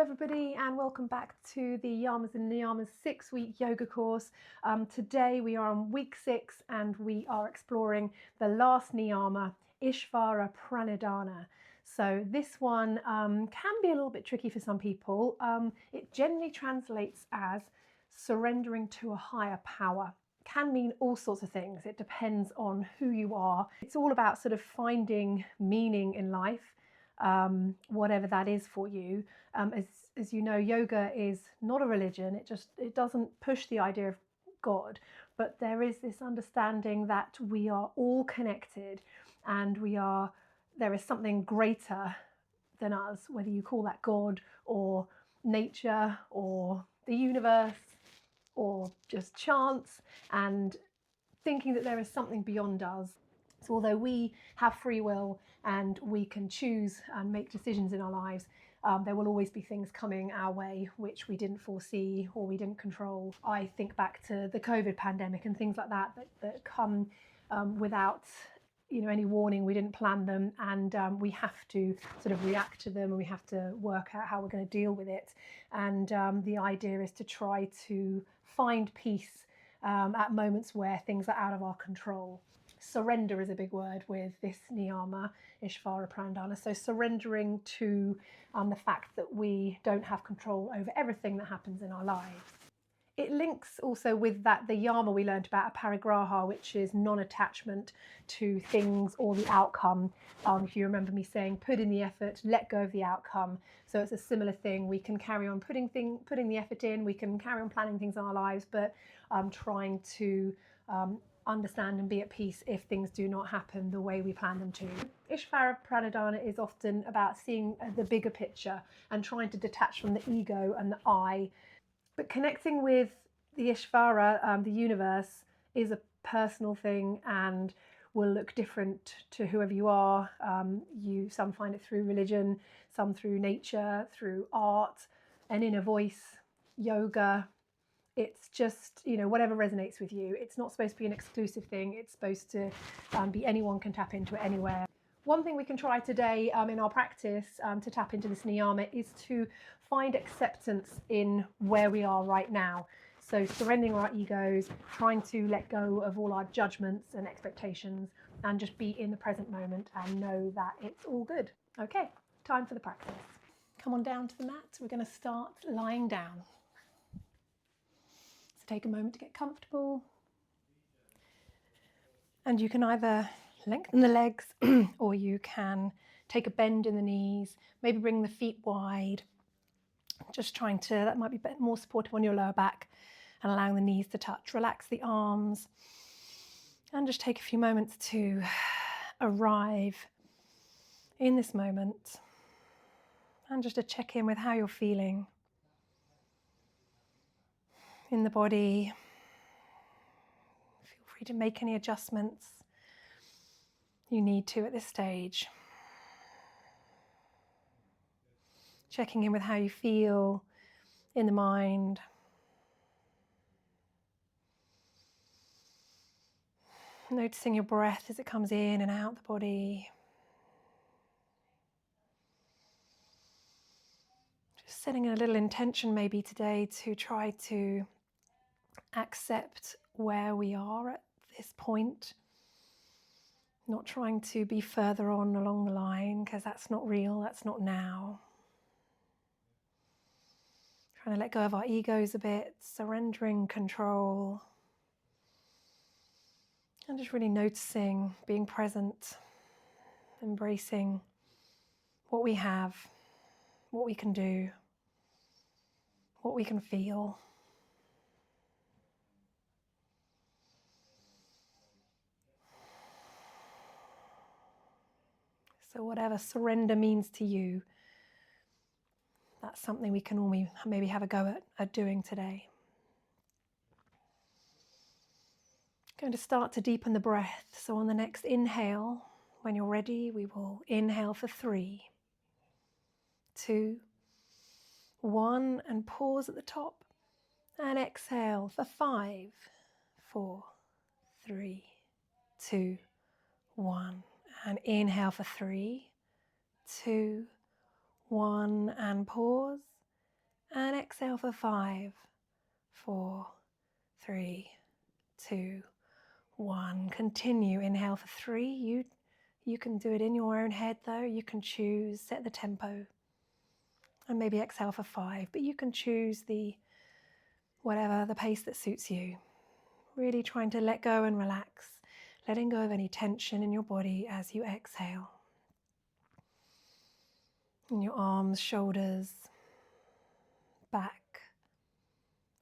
everybody, and welcome back to the Yamas and Niyamas 6-week yoga course. Today we are on week 6 and we are exploring the last Niyama, Ishvara Pranidhana. So this one can be a little bit tricky for some people. It generally translates as surrendering to a higher power. Can mean all sorts of things. It depends on who you are. It's all about sort of finding meaning in life. Whatever that is for you. As you know, yoga is not a religion. It doesn't push the idea of God, but there is this understanding that we are all connected, and there is something greater than us, whether you call that God or nature or the universe or just chance, and thinking that there is something beyond us. So although we have free will and we can choose and make decisions in our lives, there will always be things coming our way which we didn't foresee or we didn't control. I think back to the COVID pandemic and things like that come without any warning. We didn't plan them, and we have to sort of react to them, and we have to work out how we're going to deal with it. And the idea is to try to find peace at moments where things are out of our control. Surrender is a big word with this Niyama, Ishvara Pranidhana. So surrendering to the fact that we don't have control over everything that happens in our lives. It links also with the Yama we learned about, aparigraha, which is non-attachment to things or the outcome. If you remember me saying, put in the effort, let go of the outcome. So it's a similar thing. We can carry on putting the effort in, we can carry on planning things in our lives, but trying to understand and be at peace if things do not happen the way we plan them to. Ishvara Pranidhana is often about seeing the bigger picture and trying to detach from the ego and the I. But connecting with the Ishvara, the universe, is a personal thing and will look different to whoever you are. Some find it through religion, some through nature, through art, an inner voice, yoga. It's just, whatever resonates with you. It's not supposed to be an exclusive thing. It's supposed to be anyone can tap into it anywhere. One thing we can try today in our practice to tap into this Niyama is to find acceptance in where we are right now. So surrendering our egos, trying to let go of all our judgments and expectations, and just be in the present moment and know that it's all good. Okay, time for the practice. Come on down to the mat. We're going to start lying down. Take a moment to get comfortable, and you can either lengthen the legs or you can take a bend in the knees, maybe bring the feet wide, just that might be a bit more supportive on your lower back, and allowing the knees to touch. Relax the arms and just take a few moments to arrive in this moment and just to check in with how you're feeling in the body. Feel free to make any adjustments you need to at this stage. Checking in with how you feel in the mind. Noticing your breath as it comes in and out the body. Just setting a little intention maybe today to try to accept where we are at this point, not trying to be further on along the line, because that's not real, that's not now. Trying to let go of our egos a bit, surrendering control, and just really noticing, being present, embracing what we have, what we can do, what we can feel. So whatever surrender means to you, that's something we can all maybe have a go at doing today. Going to start to deepen the breath. So on the next inhale, when you're ready, we will inhale for 3, 2, 1, and pause at the top. And exhale for 5, 4, 3, 2, 1. And inhale for 3, 2, 1, and pause. And exhale for 5, 4, 3, 2, 1. Continue. Inhale for 3. You can do it in your own head though. You can choose, set the tempo. And maybe exhale for 5, but you can choose the pace that suits you. Really trying to let go and relax, letting go of any tension in your body as you exhale. In your arms, shoulders, back,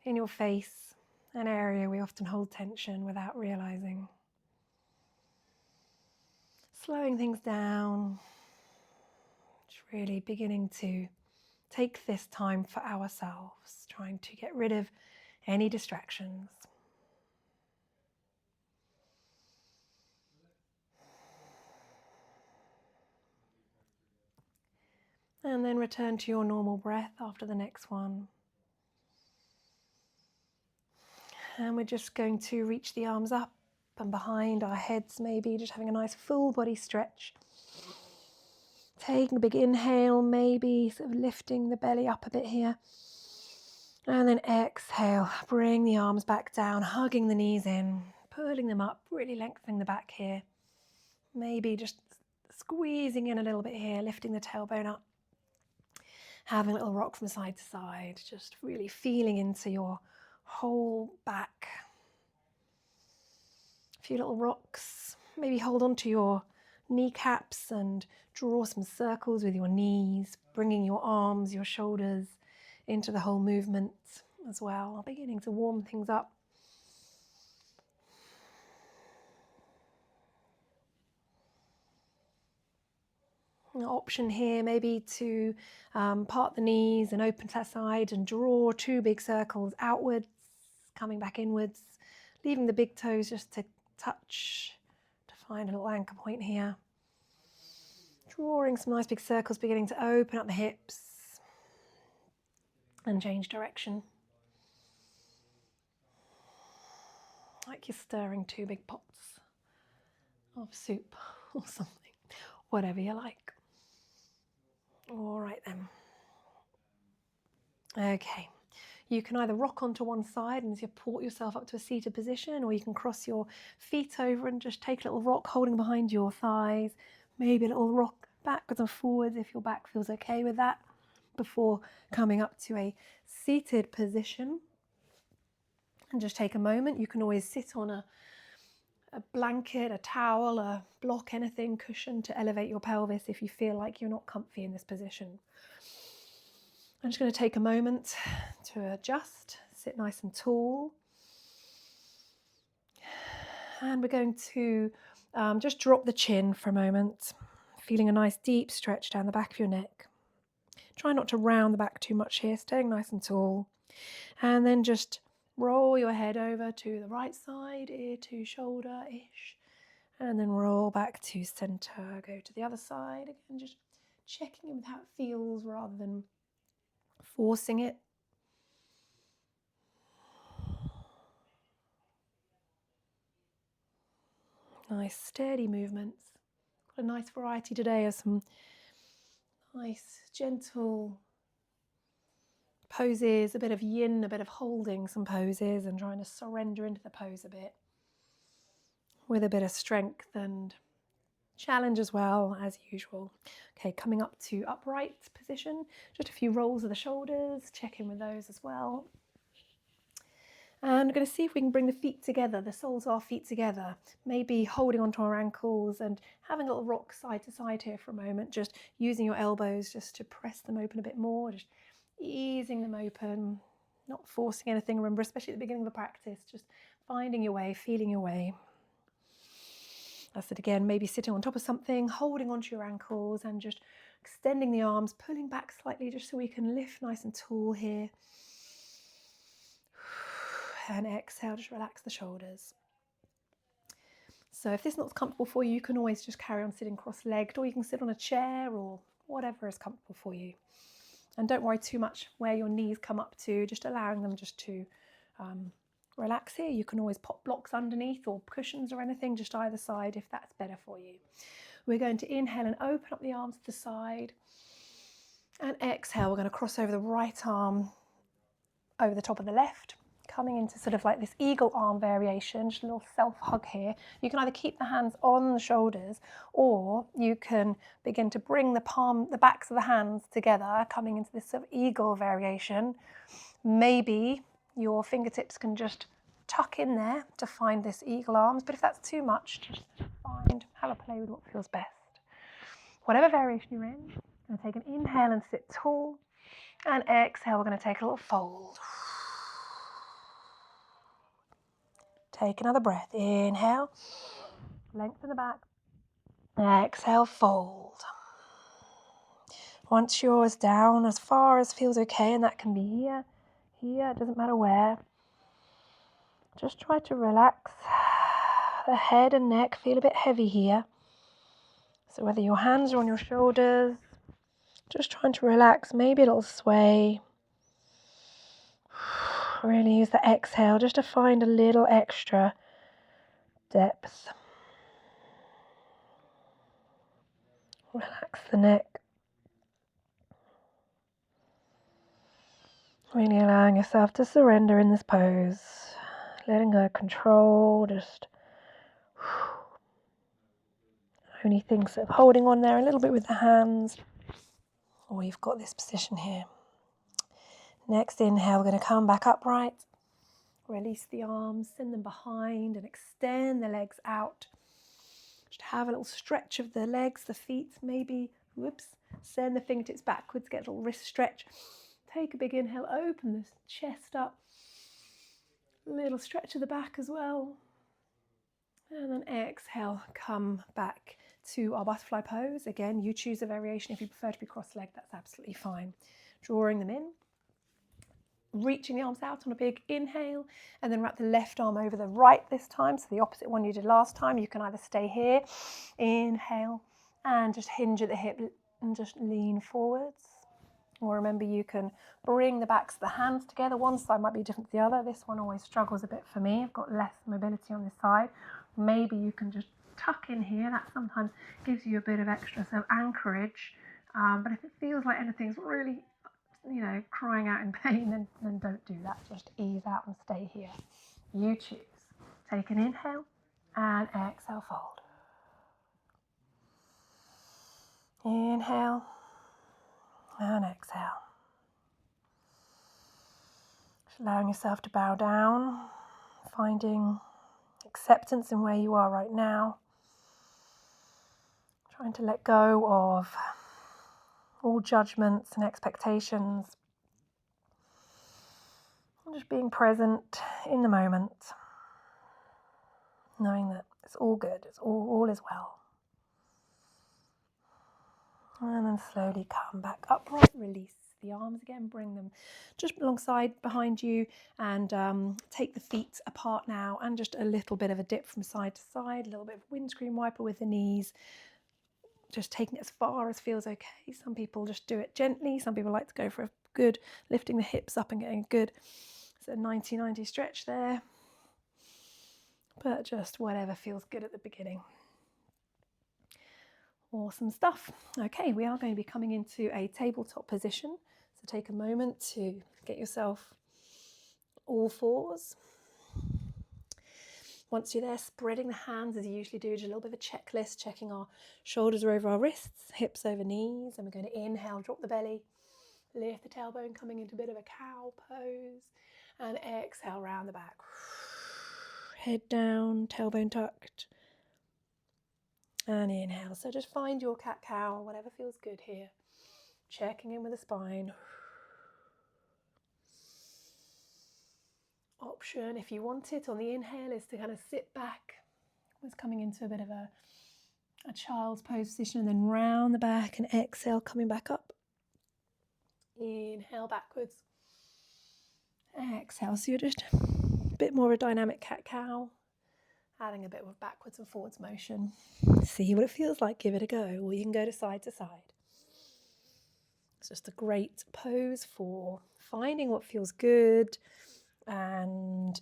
in your face, an area we often hold tension without realizing. Slowing things down, just really beginning to take this time for ourselves, trying to get rid of any distractions. And then return to your normal breath after the next one. And we're just going to reach the arms up and behind our heads, maybe just having a nice full body stretch. Taking a big inhale, maybe sort of lifting the belly up a bit here. And then exhale, bring the arms back down, hugging the knees in, pulling them up, really lengthening the back here. Maybe just squeezing in a little bit here, lifting the tailbone up. Having a little rock from side to side, just really feeling into your whole back. A few little rocks. Maybe hold on to your kneecaps and draw some circles with your knees, bringing your arms, your shoulders into the whole movement as well, beginning to warm things up. An option here maybe to part the knees and open to that side and draw 2 big circles outwards, coming back inwards, leaving the big toes just to touch, to find a little anchor point here. Drawing some nice big circles, beginning to open up the hips and change direction. Like you're stirring 2 big pots of soup or something, whatever you like. All right then. Okay. You can either rock onto one side and support yourself up to a seated position, or you can cross your feet over and just take a little rock holding behind your thighs, maybe a little rock backwards and forwards if your back feels okay with that, before coming up to a seated position. And just take a moment. You can always sit on a blanket, a towel, a block, anything, cushion to elevate your pelvis if you feel like you're not comfy in this position. I'm just going to take a moment to adjust, sit nice and tall. And we're going to just drop the chin for a moment, feeling a nice deep stretch down the back of your neck. Try not to round the back too much here, staying nice and tall. And then just roll your head over to the right side, ear to shoulder-ish. And then roll back to center, go to the other side. Again, just checking in with how it feels rather than forcing it. Nice steady movements. Got a nice variety today of some nice gentle poses, a bit of yin, a bit of holding some poses and trying to surrender into the pose a bit with a bit of strength and challenge as well as usual. Okay, coming up to upright position, just a few rolls of the shoulders, check in with those as well. And we're going to see if we can bring the feet together, the soles of our feet together, maybe holding onto our ankles and having a little rock side to side here for a moment, just using your elbows just to press them open a bit more, just easing them open, not forcing anything, remember, especially at the beginning of the practice, just finding your way, feeling your way. That's it again, maybe sitting on top of something, holding onto your ankles and just extending the arms, pulling back slightly just so we can lift nice and tall here. And exhale, just relax the shoulders. So if this is not comfortable for you, you can always just carry on sitting cross-legged, or you can sit on a chair or whatever is comfortable for you. And don't worry too much where your knees come up to, just allowing them just to relax here. You can always pop blocks underneath or cushions or anything, just either side if that's better for you. We're going to inhale and open up the arms to the side. And exhale, we're going to cross over the right arm over the top of the left, coming into sort of like this eagle arm variation, just a little self-hug here. You can either keep the hands on the shoulders, or you can begin to bring the backs of the hands together, coming into this sort of eagle variation. Maybe your fingertips can just tuck in there to find this eagle arms, but if that's too much, just have a play with what feels best. Whatever variation you're in, I'm going to take an inhale and sit tall, and exhale, we're going to take a little fold. Take another breath. Inhale, lengthen the back. Exhale, fold. Once you're as down as far as feels okay, and that can be here, it doesn't matter where. Just try to relax. The head and neck feel a bit heavy here. So whether your hands are on your shoulders, just trying to relax, maybe a little sway. Really use the exhale just to find a little extra depth. Relax the neck. Really allowing yourself to surrender in this pose. Letting go of control, just only things of holding on there a little bit with the hands. Or you've got this position here. Next inhale, we're going to come back upright. Release the arms, send them behind and extend the legs out. Just have a little stretch of the legs, the feet, maybe, send the fingertips backwards, get a little wrist stretch. Take a big inhale, open the chest up. A little stretch of the back as well. And then exhale, come back to our butterfly pose. Again, you choose a variation. If you prefer to be cross-legged, that's absolutely fine. Drawing them in. Reaching the arms out on a big inhale, and then wrap the left arm over the right this time, so the opposite one you did last time. You can either stay here, inhale, and just hinge at the hip and just lean forwards. Or remember, you can bring the backs of the hands together. One side might be different to the other. This one always struggles a bit for me. I've got less mobility on this side. Maybe you can just tuck in here. That sometimes gives you a bit of extra anchorage. But if it feels like anything's really crying out in pain, then don't do that. Just ease out and stay here. You choose. Take an inhale and exhale, fold. Inhale and exhale. Just allowing yourself to bow down, finding acceptance in where you are right now. Trying to let go of all judgments and expectations. Just being present in the moment, knowing that it's all good, it's all is well. And then slowly come back upright, release the arms again, bring them just alongside behind you, and take the feet apart now, and just a little bit of a dip from side to side, a little bit of windscreen wiper with the knees, just taking it as far as feels okay. Some people just do it gently, some people like to go for a good, lifting the hips up and getting a good 90-90 stretch there, but just whatever feels good at the beginning. Awesome stuff. Okay, we are going to be coming into a tabletop position, so take a moment to get yourself all fours. Once you're there, spreading the hands as you usually do, just a little bit of a checklist, checking our shoulders are over our wrists, hips over knees, and we're going to inhale, drop the belly, lift the tailbone, coming into a bit of a cow pose, and exhale, round the back. Head down, tailbone tucked, and inhale. So just find your cat-cow, whatever feels good here. Checking in with the spine. Option, if you want it, on the inhale is to kind of sit back. It's coming into a bit of a child's pose position, and then round the back, and exhale, coming back up. Inhale backwards. Exhale. So you're just a bit more of a dynamic cat-cow, adding a bit of backwards and forwards motion. See what it feels like, give it a go, or you can go to side. It's just a great pose for finding what feels good and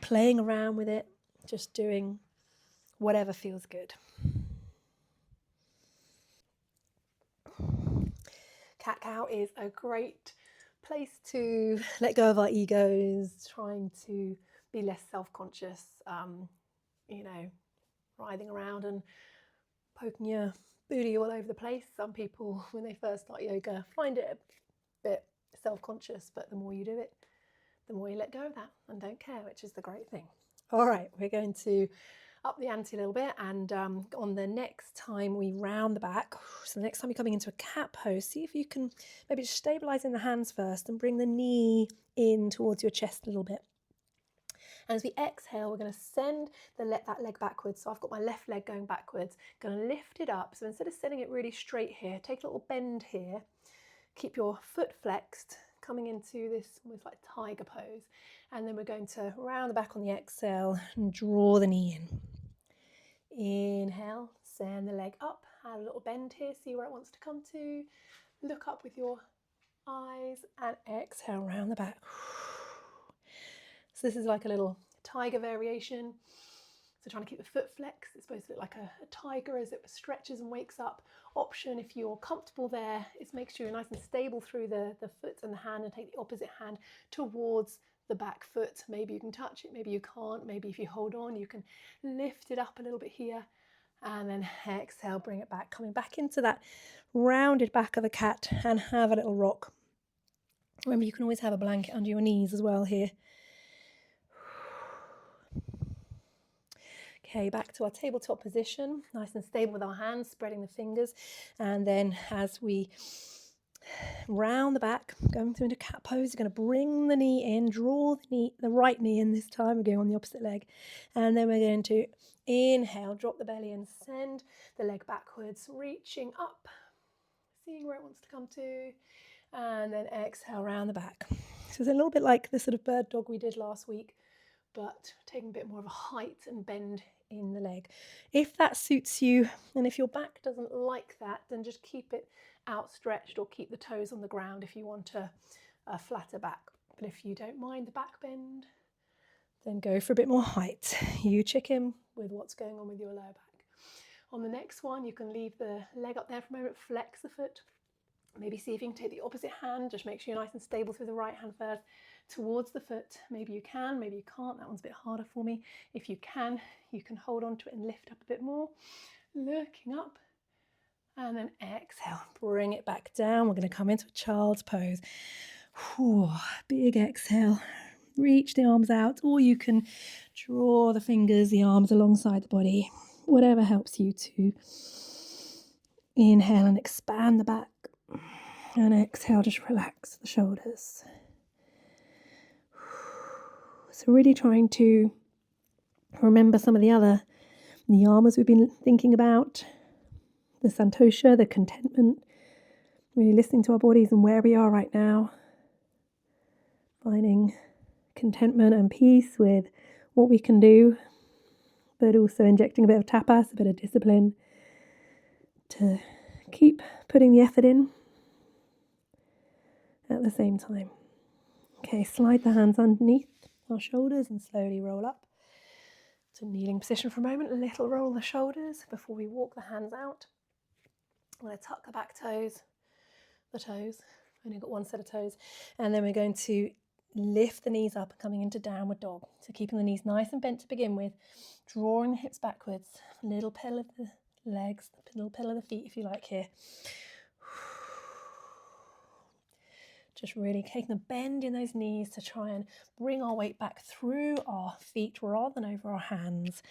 playing around with it, just doing whatever feels good. Cat-cow is a great place to let go of our egos, trying to be less self-conscious, you know, writhing around and poking your booty all over the place. Some people, when they first start yoga, find it a bit self-conscious, but the more you do it, the more you let go of that and don't care, which is the great thing. All right, we're going to up the ante a little bit, and on the next time we round the back, so the next time you're coming into a cat pose, see if you can maybe just stabilize in the hands first and bring the knee in towards your chest a little bit. And as we exhale, we're going to send that leg backwards. So I've got my left leg going backwards, going to lift it up. So instead of setting it really straight here, take a little bend here, keep your foot flexed, coming into this almost like tiger pose. And then we're going to round the back on the exhale and draw the knee in. Inhale, send the leg up, add a little bend here, see where it wants to come to. Look up with your eyes and exhale, round the back. So this is like a little tiger variation. So trying to keep the foot flexed. It's supposed to look like a tiger as it stretches and wakes up. Option, if you're comfortable there, is make sure you're nice and stable through the foot and the hand, and take the opposite hand towards the back foot. Maybe you can touch it, maybe you can't. Maybe if you hold on, you can lift it up a little bit here, and then exhale, bring it back, coming back into that rounded back of a cat, and have a little rock. Remember, you can always have a blanket under your knees as well here. Okay, back to our tabletop position, nice and stable with our hands, spreading the fingers. And then as we round the back, going through into cat pose, you're going to bring the knee in, draw the right knee in this time. We're going on the opposite leg. And then we're going to inhale, drop the belly and send the leg backwards, reaching up, seeing where it wants to come to. And then exhale, round the back. So it's a little bit like the sort of bird dog we did last week, but taking a bit more of a height and bend in the leg. If that suits you, and if your back doesn't like that, then just keep it outstretched or keep the toes on the ground if you want a flatter back. But if you don't mind the back bend, then go for a bit more height. You chicken with what's going on with your lower back. On the next one, you can leave the leg up there for a moment, flex the foot. Maybe see if you can take the opposite hand, just make sure you're nice and stable through the right hand first, towards the foot. Maybe you can, maybe you can't. That one's a bit harder for me. If you can hold on to it and lift up a bit more, looking up, and then exhale, bring it back down. We're going to come into a child's pose. Whew, big exhale, reach the arms out, or you can draw the fingers, the arms alongside the body, whatever helps you to inhale and expand the back. And exhale, just relax the shoulders. So really trying to remember some of the other Niyamas we've been thinking about. The Santosha, the contentment. Really listening to our bodies and where we are right now. Finding contentment and peace with what we can do, but also injecting a bit of tapas, a bit of discipline to keep putting the effort in at the same time. Okay, slide the hands underneath our shoulders and slowly roll up to kneeling position for a moment. A little roll the shoulders before we walk the hands out. I'm going to tuck the back toes, only got one set of toes, and then we're going to lift the knees up and coming into downward dog. So keeping the knees nice and bent to begin with, drawing the hips backwards, little pedal of the legs, little pedal of the feet if you like here. Just really taking a bend in those knees to try and bring our weight back through our feet rather than over our hands.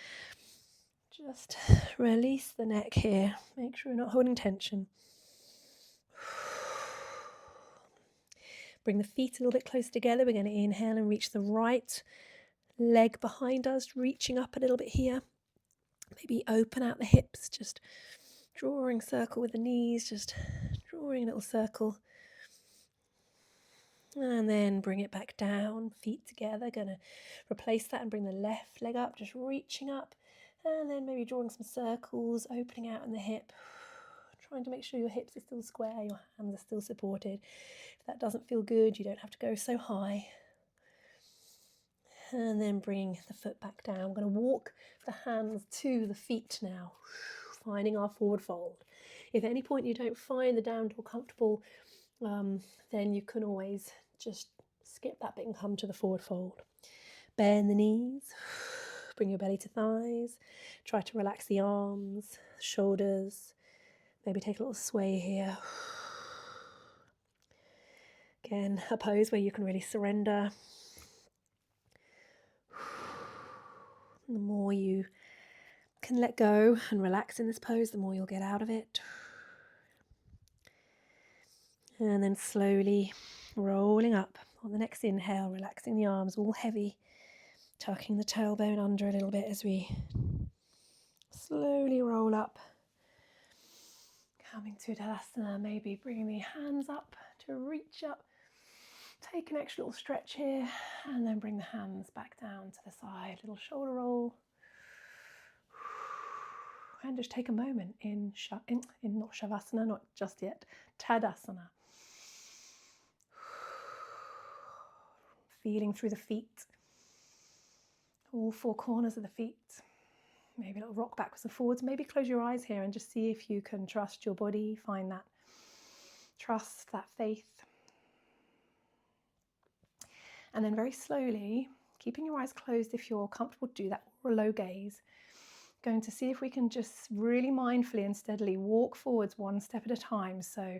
Just release the neck here. Make sure you're not holding tension. Bring the feet a little bit closer together. We're going to inhale and reach the right leg behind us, reaching up a little bit here. Maybe open out the hips, just drawing a circle with the knees, just drawing a little circle. And then bring it back down, feet together. Going to replace that and bring the left leg up, just reaching up. And then maybe drawing some circles, opening out in the hip. Trying to make sure your hips are still square, your hands are still supported. If that doesn't feel good, you don't have to go so high. And then bring the foot back down. I'm going to walk the hands to the feet now, finding our forward fold. If at any point you don't find the down dog comfortable, then you can always just skip that bit and come to the forward fold. Bend the knees, bring your belly to thighs, try to relax the arms, shoulders, maybe take a little sway here. Again, a pose where you can really surrender. The more you can let go and relax in this pose, the more you'll get out of it. And then slowly rolling up on the next inhale, relaxing the arms all heavy, tucking the tailbone under a little bit as we slowly roll up. Coming to Tadasana, maybe bringing the hands up to reach up. Take an extra little stretch here and then bring the hands back down to the side. Little shoulder roll. And just take a moment in not Shavasana, not just yet, Tadasana. Feeling through the feet, all four corners of the feet. Maybe a little rock backwards and forwards. Maybe close your eyes here and just see if you can trust your body, find that trust, that faith. And then very slowly, keeping your eyes closed if you're comfortable to do that, or a low gaze, going to see if we can just really mindfully and steadily walk forwards one step at a time. So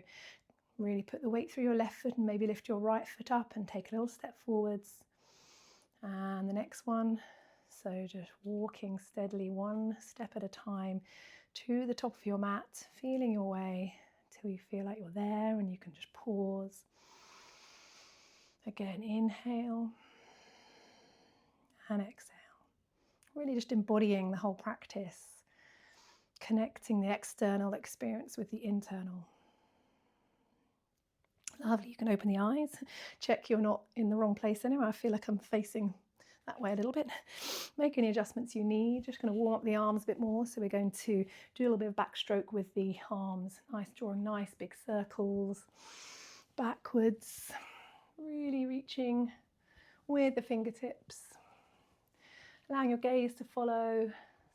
really put the weight through your left foot and maybe lift your right foot up and take a little step forwards. And the next one. So just walking steadily one step at a time to the top of your mat, feeling your way till you feel like you're there and you can just pause. Again, inhale and exhale. Really just embodying the whole practice, connecting the external experience with the internal. Lovely, you can open the eyes, check you're not in the wrong place anyway. I feel like I'm facing that way a little bit. Make any adjustments you need. Just going to warm up the arms a bit more. So we're going to do a little bit of backstroke with the arms. Nice, drawing nice big circles backwards. Really reaching with the fingertips. Allowing your gaze to follow.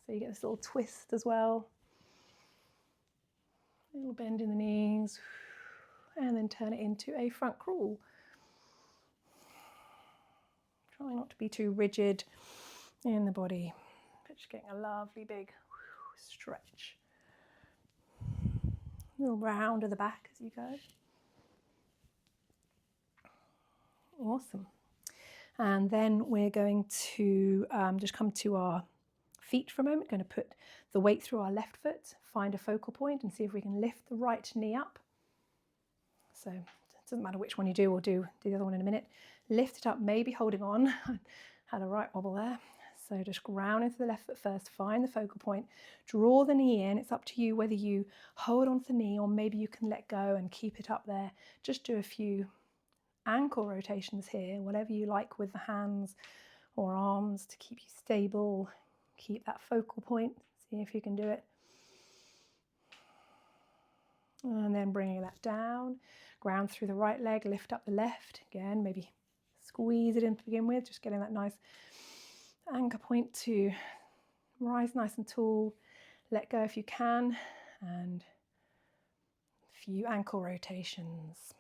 So you get this little twist as well. A little bend in the knees. And then turn it into a front crawl. Try not to be too rigid in the body, but just getting a lovely big stretch. A little round of the back as you go. Awesome. And then we're going to just come to our feet for a moment. Going to put the weight through our left foot, find a focal point and see if we can lift the right knee up. So it doesn't matter which one you do, we'll do the other one in a minute. Lift it up, maybe holding on. Had a right wobble there. So just ground into the left foot first, find the focal point, draw the knee in. It's up to you whether you hold onto the knee or maybe you can let go and keep it up there. Just do a few ankle rotations here, whatever you like with the hands or arms to keep you stable. Keep that focal point, see if you can do it. And then bringing that down, ground through the right leg, lift up the left. Again, maybe squeeze it in to begin with, just getting that nice anchor point to rise nice and tall. Let go if you can, and a few ankle rotations.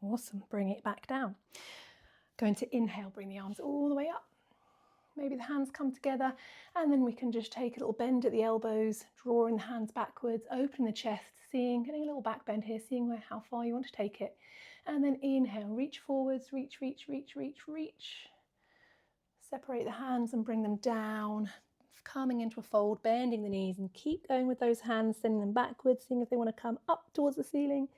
Awesome, bring it back down. Going to inhale, bring the arms all the way up. Maybe the hands come together and then we can just take a little bend at the elbows, drawing the hands backwards, opening the chest, getting a little back bend here, seeing how far you want to take it. And then inhale, reach forwards, reach. Separate the hands and bring them down, coming into a fold, bending the knees, and keep going with those hands, sending them backwards, seeing if they want to come up towards the ceiling.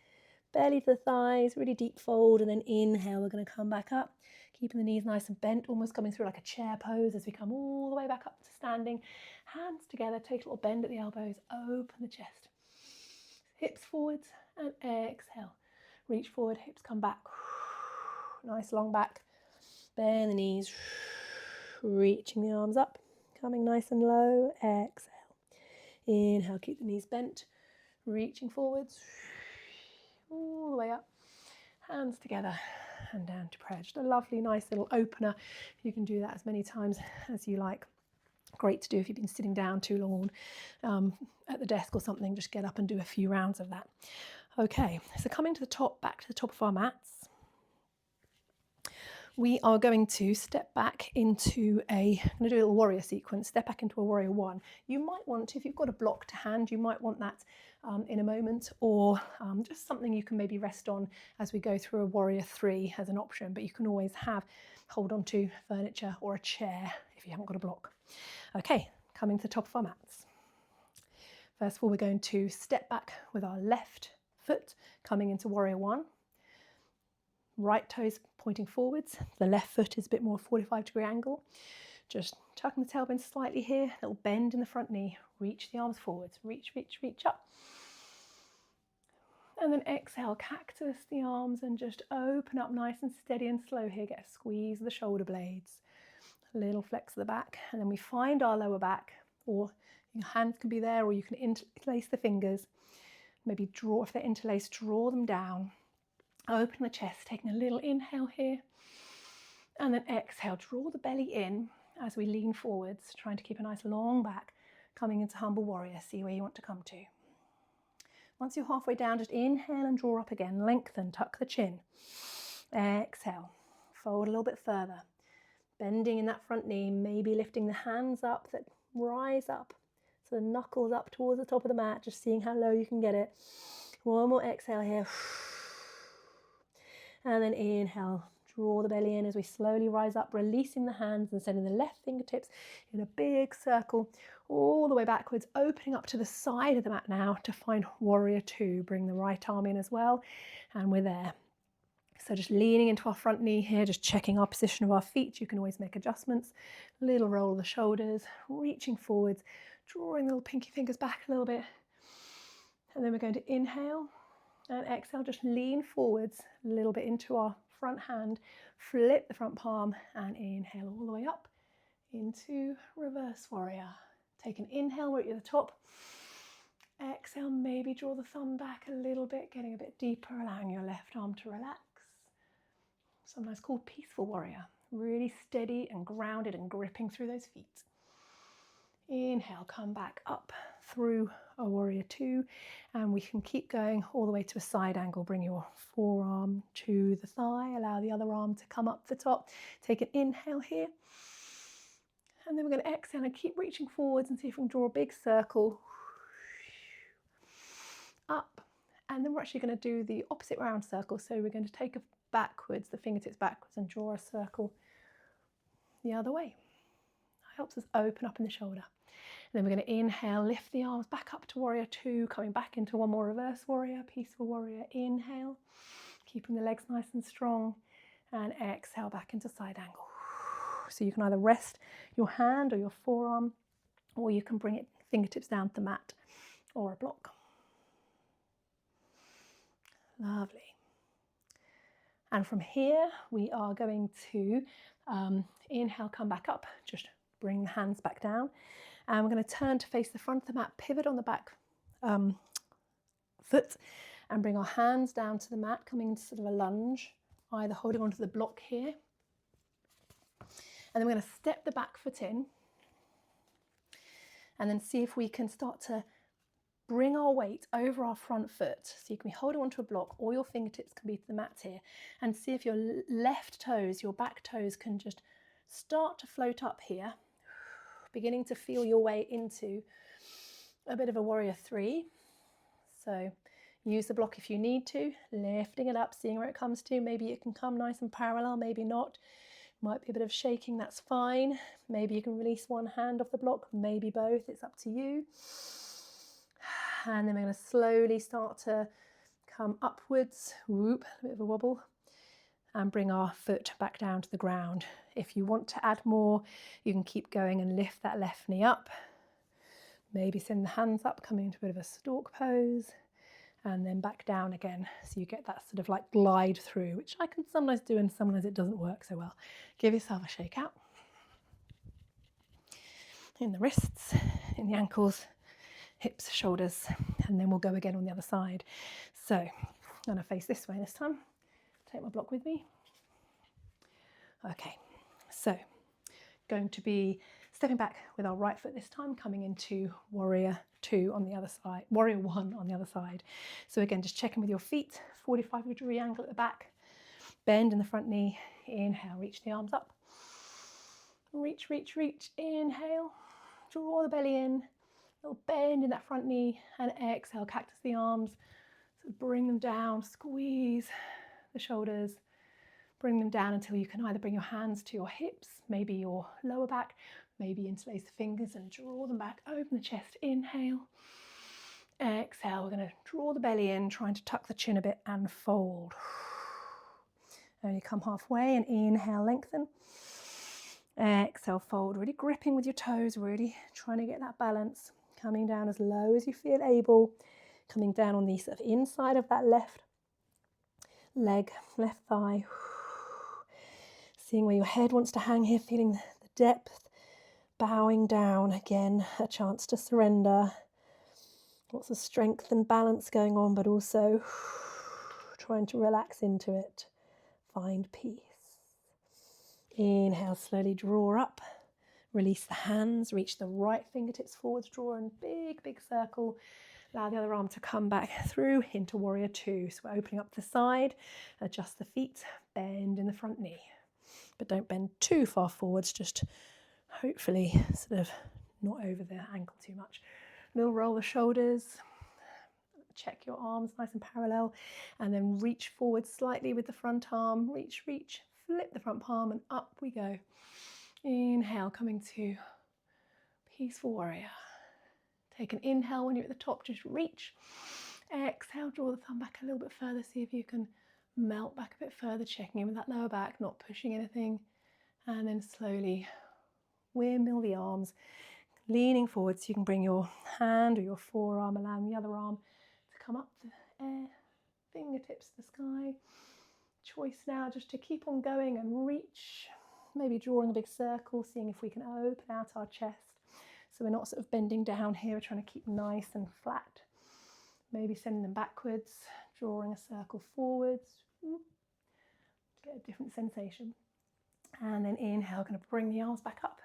Belly to the thighs, really deep fold, and then inhale, we're going to come back up, keeping the knees nice and bent, almost coming through like a chair pose as we come all the way back up to standing. Hands together, take a little bend at the elbows, open the chest. Hips forwards and exhale. Reach forward, hips come back. Nice long back. Bend the knees. Reaching the arms up, coming nice and low. Exhale. Inhale, keep the knees bent. Reaching forwards. All the way up, hands together and down to prayer. Just a lovely, nice little opener. You can do that as many times as you like. Great to do if you've been sitting down too long at the desk or something. Just get up and do a few rounds of that. Okay, so coming to the top, back to the top of our mats, we are going to step back into I'm going to do a little warrior sequence, step back into a warrior one. You might want to, if you've got a block to hand, you might want that in a moment, or just something you can maybe rest on as we go through a warrior three as an option, but you can always hold on to furniture or a chair if you haven't got a block. Okay, coming to the top of our mats. First of all, we're going to step back with our left foot coming into warrior one. Right toes pointing forwards. The left foot is a bit more 45-degree angle. Just tucking the tailbone slightly here, little bend in the front knee. Reach the arms forwards. Reach, reach, reach up. And then exhale, cactus the arms and just open up nice and steady and slow here. Get a squeeze of the shoulder blades. A little flex of the back. And then we find our lower back, or your hands can be there, or you can interlace the fingers. Maybe draw, if they're interlaced, draw them down. Open the chest, taking a little inhale here. And then exhale, draw the belly in as we lean forwards, trying to keep a nice long back, coming into humble warrior. See where you want to come to. Once you're halfway down, just inhale and draw up again. Lengthen, tuck the chin. Exhale, forward a little bit further. Bending in that front knee, maybe lifting the hands up that rise up. So the knuckles up towards the top of the mat, just seeing how low you can get it. One more exhale here. And then inhale, draw the belly in as we slowly rise up, releasing the hands and sending the left fingertips in a big circle all the way backwards, opening up to the side of the mat now to find warrior two. Bring the right arm in as well, and we're there. So just leaning into our front knee here, just checking our position of our feet. You can always make adjustments. Little roll of the shoulders, reaching forwards, drawing the little pinky fingers back a little bit. And then we're going to inhale and exhale, just lean forwards a little bit into our front hand, flip the front palm and inhale all the way up into reverse warrior. Take an inhale, we're at the top. Exhale, maybe draw the thumb back a little bit, getting a bit deeper, allowing your left arm to relax. Sometimes called peaceful warrior. Really steady and grounded and gripping through those feet. Inhale, come back up through a warrior two, and we can keep going all the way to a side angle. Bring your forearm to the thigh, allow the other arm to come up the top. Take an inhale here, and then we're going to exhale and keep reaching forwards and see if we can draw a big circle up. And then we're actually going to do the opposite round circle. So we're going to take it backwards, the fingertips backwards, and draw a circle the other way. That helps us open up in the shoulder. And then we're going to inhale, lift the arms back up to warrior two, coming back into one more reverse warrior, peaceful warrior. Inhale, keeping the legs nice and strong, and exhale back into side angle. So you can either rest your hand or your forearm, or you can bring it fingertips down to the mat or a block. Lovely. And from here, we are going to inhale, come back up, just bring the hands back down. And we're going to turn to face the front of the mat, pivot on the back foot, and bring our hands down to the mat, coming into sort of a lunge, either holding onto the block here. And then we're going to step the back foot in, and then see if we can start to bring our weight over our front foot. So you can be holding onto a block, or your fingertips can be to the mat here, and see if your left toes, your back toes, can just start to float up here, beginning to feel your way into a bit of a warrior three. So use the block if you need to, lifting it up, seeing where it comes to. Maybe it can come nice and parallel, maybe not. Might be a bit of shaking, that's fine. Maybe you can release one hand off the block, maybe both, it's up to you. And then we're going to slowly start to come upwards, whoop, a bit of a wobble, and bring our foot back down to the ground. If you want to add more, you can keep going and lift that left knee up. Maybe send the hands up, coming into a bit of a stork pose, and then back down again. So you get that sort of like glide through, which I can sometimes do and sometimes it doesn't work so well. Give yourself a shake out. In the wrists, in the ankles, hips, shoulders, and then we'll go again on the other side. So I'm going to face this way this time. Take my block with me. Okay, so going to be stepping back with our right foot this time, coming into warrior 2 on the other side, warrior 1 on the other side. So again, just checking with your feet, 45-degree angle at the back, bend in the front knee, inhale, reach the arms up. Reach, reach, reach, inhale, draw the belly in, little bend in that front knee, and exhale, cactus the arms. So bring them down, squeeze the shoulders, bring them down until you can either bring your hands to your hips, maybe your lower back, maybe interlace the fingers and draw them back, open the chest, inhale, exhale. We're going to draw the belly in, trying to tuck the chin a bit and fold. Only come halfway and inhale, lengthen. Exhale, fold, really gripping with your toes, really trying to get that balance. Coming down as low as you feel able. Coming down on the sort of inside of that left leg, left thigh. Seeing where your head wants to hang here, feeling the depth. Bowing down, again, a chance to surrender. Lots of strength and balance going on, but also trying to relax into it. Find peace. Inhale, slowly draw up. Release the hands, reach the right fingertips forwards, draw in big, big circle. Allow the other arm to come back through into warrior 2. So we're opening up the side, adjust the feet, bend in the front knee. But don't bend too far forwards, just hopefully sort of not over the ankle too much. Little roll the shoulders, check your arms nice and parallel, and then reach forward slightly with the front arm. Reach, reach, flip the front palm and up we go. Inhale, coming to peaceful warrior. Take an inhale when you're at the top, just reach. Exhale, draw the thumb back a little bit further, see if you can melt back a bit further, checking in with that lower back, not pushing anything. And then slowly windmill the arms, leaning forward so you can bring your hand or your forearm, allowing the other arm to come up the air, fingertips to the sky. Choice now just to keep on going and reach, maybe drawing a big circle, seeing if we can open out our chest. So we're not sort of bending down here, we're trying to keep nice and flat. Maybe sending them backwards, drawing a circle forwards, to get a different sensation. And then inhale, going to bring the arms back up,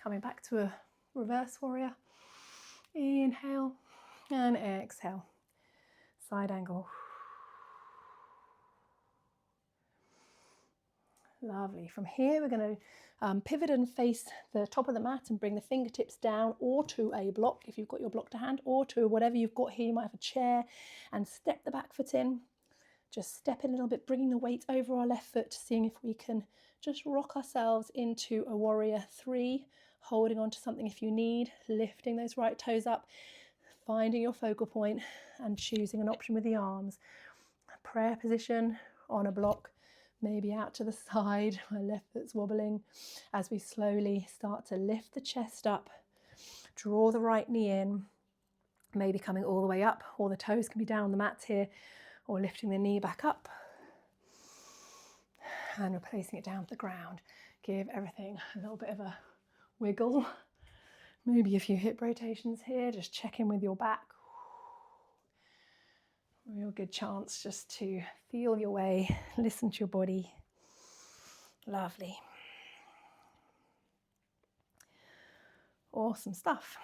coming back to a reverse warrior. Inhale and exhale, side angle. Lovely. From here, we're going to pivot and face the top of the mat and bring the fingertips down or to a block, if you've got your block to hand, or to whatever you've got here. You might have a chair, and step the back foot in. Just step in a little bit, bringing the weight over our left foot, seeing if we can just rock ourselves into a warrior 3, holding on to something if you need, lifting those right toes up, finding your focal point and choosing an option with the arms. Prayer position on a block, maybe out to the side, my left foot's wobbling, as we slowly start to lift the chest up, draw the right knee in, maybe coming all the way up, or the toes can be down on the mat here, or lifting the knee back up and replacing it down to the ground. Give everything a little bit of a wiggle. Maybe a few hip rotations here, just check in with your back. Real good chance just to feel your way, listen to your body. Lovely. Awesome stuff.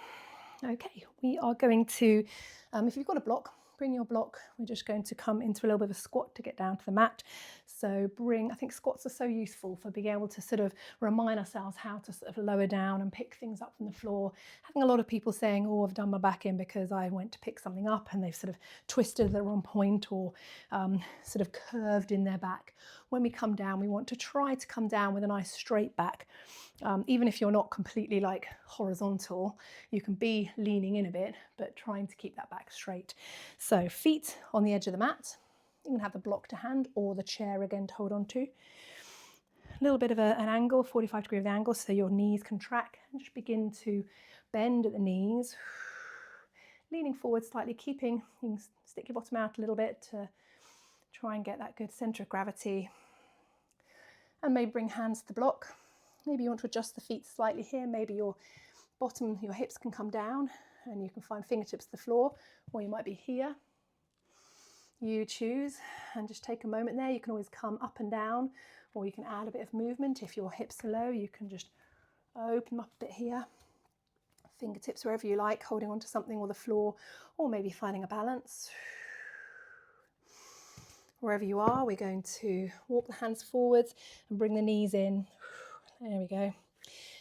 Okay, we are going to, if you've got a block, bring your block. We're just going to come into a little bit of a squat to get down to the mat. So I think squats are so useful for being able to sort of remind ourselves how to sort of lower down and pick things up from the floor. Having a lot of people saying, oh, I've done my back in because I went to pick something up and they've sort of twisted at the wrong point or sort of curved in their back. When we come down, we want to try to come down with a nice straight back. Even if you're not completely like horizontal, you can be leaning in a bit, but trying to keep that back straight. So feet on the edge of the mat. You can have the block to hand or the chair again to hold on to. A little bit of an angle, 45-degree of the angle, so your knees can track, and just begin to bend at the knees. Leaning forward slightly, you can stick your bottom out a little bit to try and get that good center of gravity. And maybe bring hands to the block. Maybe you want to adjust the feet slightly here. Maybe your hips can come down and you can find fingertips to the floor, or you might be here. You choose, and just take a moment there. You can always come up and down, or you can add a bit of movement. If your hips are low, you can just Open them up a bit here. Fingertips wherever you like, holding onto something or the floor, or maybe finding a balance. Wherever you are, we're going to walk the hands forwards and bring the knees in. There we go.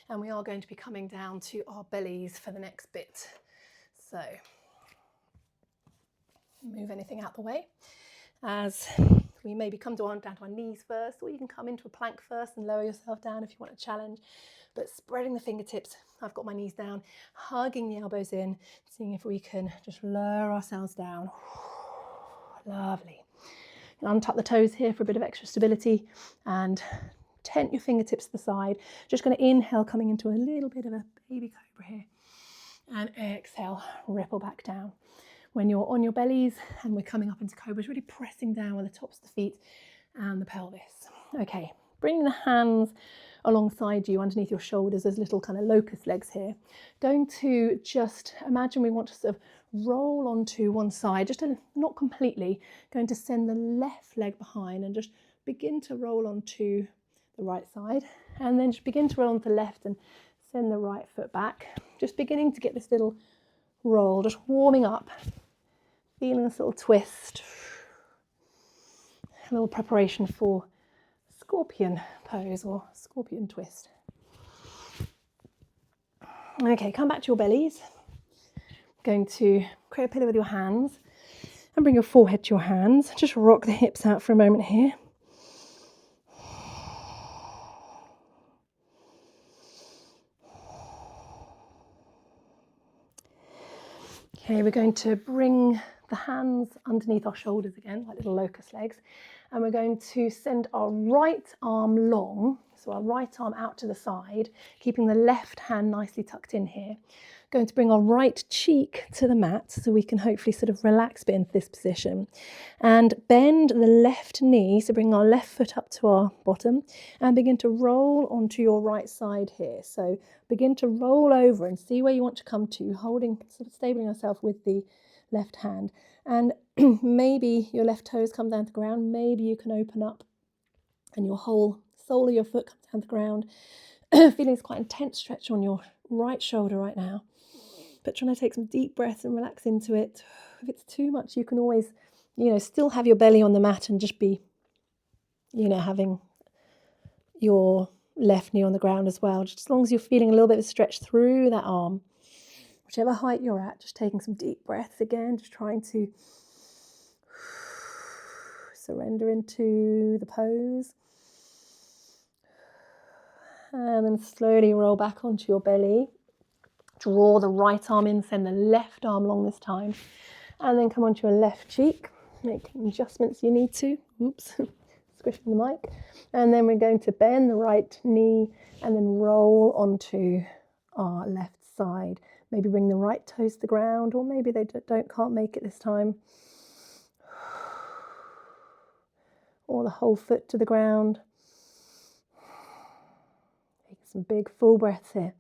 And we are going to be coming down to our bellies for the next bit. So move anything out the way as we maybe come down to our knees first, or you can come into a plank first and lower yourself down if you want a challenge. But spreading the fingertips, I've got my knees down, hugging the elbows in, seeing if we can just lower ourselves down. Lovely. Untuck the toes here for a bit of extra stability and tent your fingertips to the side. Just going to inhale, coming into a little bit of a baby cobra here, and exhale, ripple back down. When you're on your bellies and we're coming up into cobras, really pressing down with the tops of the feet and the pelvis. Okay, bring the hands alongside you underneath your shoulders as little kind of locust legs here. Going to just imagine we want to sort of roll onto one side, just not completely, going to send the left leg behind and just begin to roll onto the right side, and then just begin to roll onto the left and send the right foot back. Just beginning to get this little roll, just warming up, feeling this little twist, a little preparation for scorpion pose or scorpion twist. Okay, come back to your bellies. Going to create a pillow with your hands and bring your forehead to your hands. Just rock the hips out for a moment here. Okay, we're going to bring the hands underneath our shoulders again, like little locust legs, and we're going to send our right arm long, so our right arm out to the side, keeping the left hand nicely tucked in here. Going to bring our right cheek to the mat so we can hopefully sort of relax a bit into this position, and bend the left knee, so bring our left foot up to our bottom and begin to roll onto your right side here. So begin to roll over and see where you want to come to, holding, sort of stabling yourself with the left hand, and maybe your left toes come down to the ground, maybe you can open up and your whole sole of your foot comes down to the ground. Feeling this quite intense stretch on your right shoulder right now, but trying to take some deep breaths and relax into it. If it's too much, you can always, still have your belly on the mat and just be, having your left knee on the ground as well, just as long as you're feeling a little bit of a stretch through that arm. Whichever height you're at, just taking some deep breaths again, just trying to surrender into the pose. And then slowly roll back onto your belly. Draw the right arm in, send the left arm long this time. And then come onto your left cheek, make adjustments you need to. Oops, squishing the mic. And then we're going to bend the right knee and then roll onto our left side. Maybe bring the right toes to the ground, or maybe they can't make it this time. Or the whole foot to the ground. Take some big full breaths here.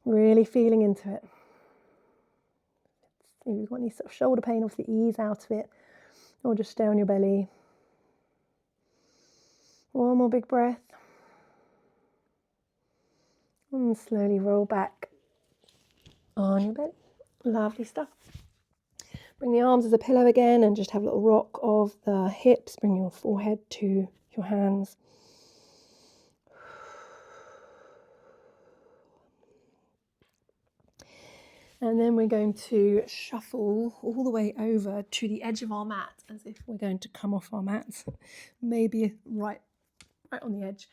Really feeling into it. If you've got any sort of shoulder pain, obviously ease out of it, or just stay on your belly. One more big breath. And slowly roll back on your belly. Lovely stuff. Bring the arms as a pillow again and just have a little rock of the hips. Bring your forehead to your hands. And then we're going to shuffle all the way over to the edge of our mat, as if we're going to come off our mats, maybe right on the edge.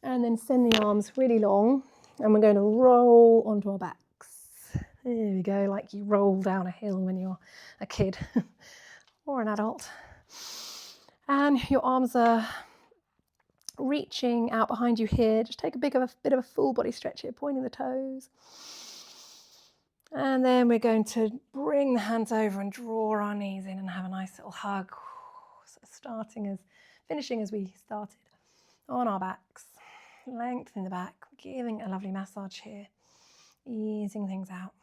And then send the arms really long, and we're going to roll onto our backs. There we go, like you roll down a hill when you're a kid or an adult. And your arms are reaching out behind you here. Just take a bit of a full body stretch here, pointing the toes. And then we're going to bring the hands over and draw our knees in and have a nice little hug. So finishing as we started, on our backs, lengthening the back, giving a lovely massage here, easing things out.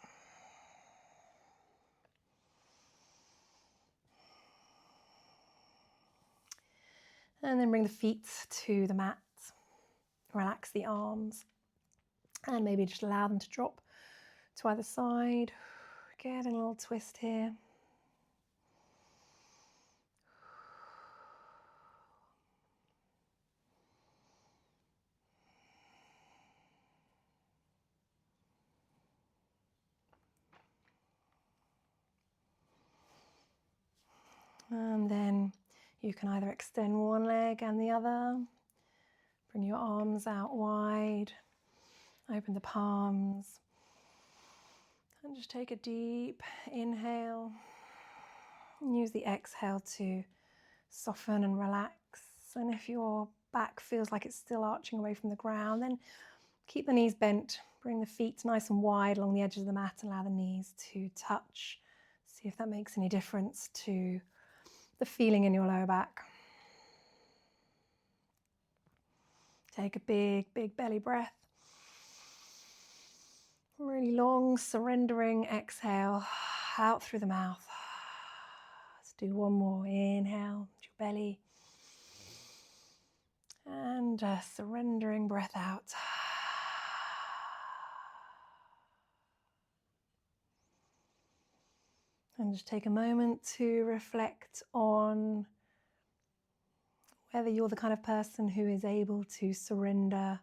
And then bring the feet to the mat, relax the arms, And maybe just allow them to drop to either side. Getting a little twist here. And then you can either extend one leg and the other. Bring your arms out wide. Open the palms. And just take a deep inhale. And use the exhale to soften and relax. And if your back feels like it's still arching away from the ground, then keep the knees bent. Bring the feet nice and wide along the edges of the mat. Allow the knees to touch. See if that makes any difference to the feeling in your lower back. Take a big, big belly breath. Really long, surrendering exhale out through the mouth. Let's do one more. Inhale to your belly. And a surrendering breath out. And just take a moment to reflect on whether you're the kind of person who is able to surrender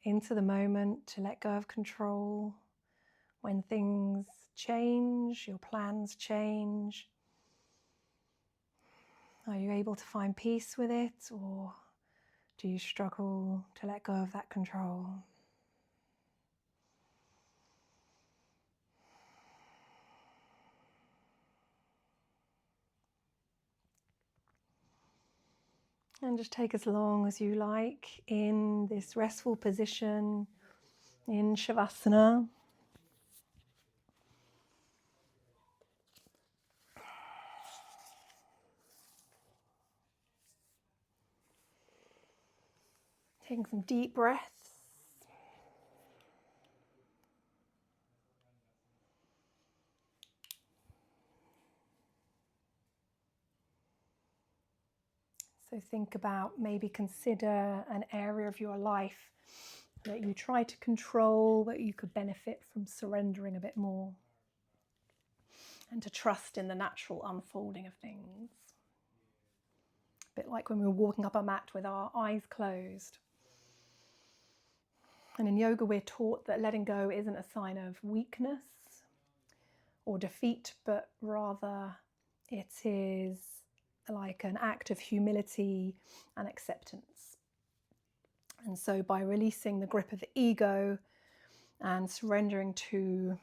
into the moment, to let go of control when things change, your plans change. Are you able to find peace with it, or do you struggle to let go of that control? And just take as long as you like in this restful position in Shavasana. Taking some deep breaths. So think about, maybe consider an area of your life that you try to control, but you could benefit from surrendering a bit more and to trust in the natural unfolding of things. A bit like when we were walking up a mat with our eyes closed. And in yoga, we're taught that letting go isn't a sign of weakness or defeat, but rather it is like an act of humility and acceptance. And so by releasing the grip of the ego and surrendering to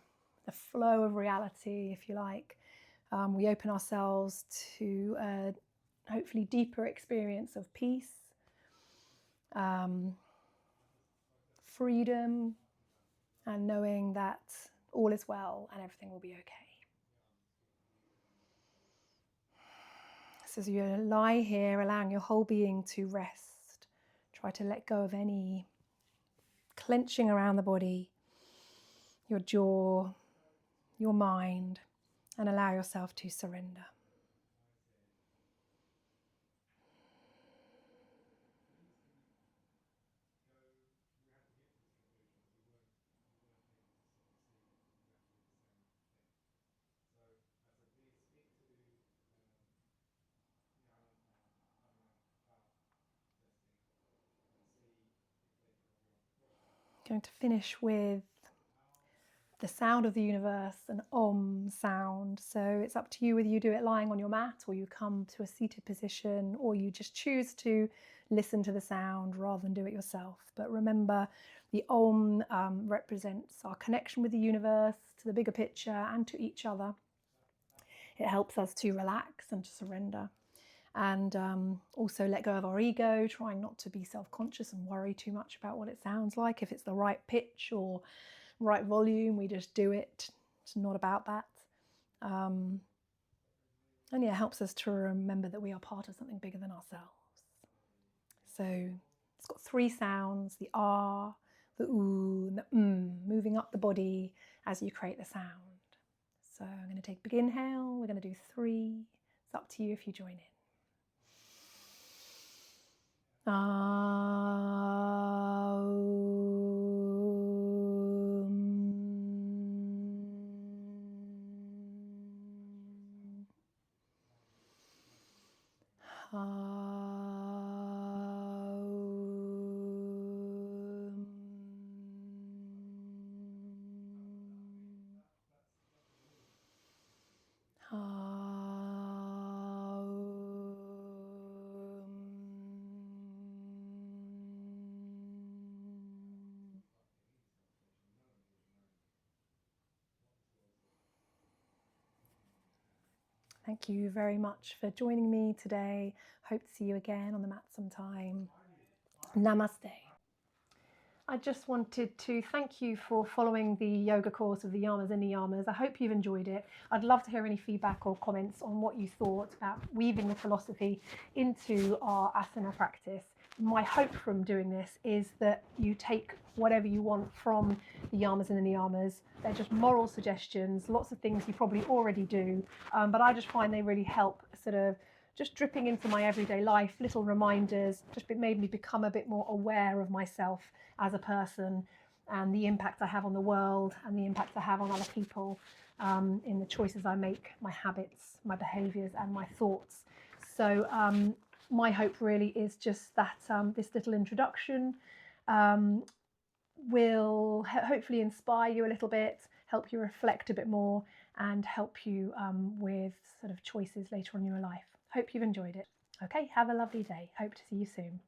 the flow of reality, if you like, we open ourselves to a hopefully deeper experience of peace, freedom, and knowing that all is well and everything will be okay. So as you lie here, allowing your whole being to rest, try to let go of any clenching around the body, your jaw, your mind, and allow yourself to surrender. Going to finish with the sound of the universe, an Om sound. So it's up to you whether you do it lying on your mat, or you come to a seated position, or you just choose to listen to the sound rather than do it yourself. But remember, the Om represents our connection with the universe, to the bigger picture, and to each other. It helps us to relax and to surrender. And also let go of our ego, trying not to be self-conscious and worry too much about what it sounds like. If it's the right pitch or right volume, we just do it. It's not about that. And yeah, it helps us to remember that we are part of something bigger than ourselves. So it's got three sounds: the R, the oo, and the moving up the body as you create the sound. So I'm going to take a big inhale. We're going to do 3. It's up to you if you join in. Ah. Thank you very much for joining me today. Hope to see you again on the mat sometime. Namaste. I just wanted to thank you for following the yoga course of the Yamas and Niyamas. I hope you've enjoyed it. I'd love to hear any feedback or comments on what you thought about weaving the philosophy into our asana practice. My hope from doing this is that you take whatever you want from the Yamas and the Niyamas. They're just moral suggestions, lots of things you probably already do, but I just find they really help sort of just dripping into my everyday life, little reminders, just made me become a bit more aware of myself as a person and the impact I have on the world and the impact I have on other people in the choices I make, my habits, my behaviours and my thoughts. So my hope really is just that this little introduction will hopefully inspire you a little bit, help you reflect a bit more and help you with sort of choices later on in your life. Hope you've enjoyed it. Okay, have a lovely day. Hope to see you soon.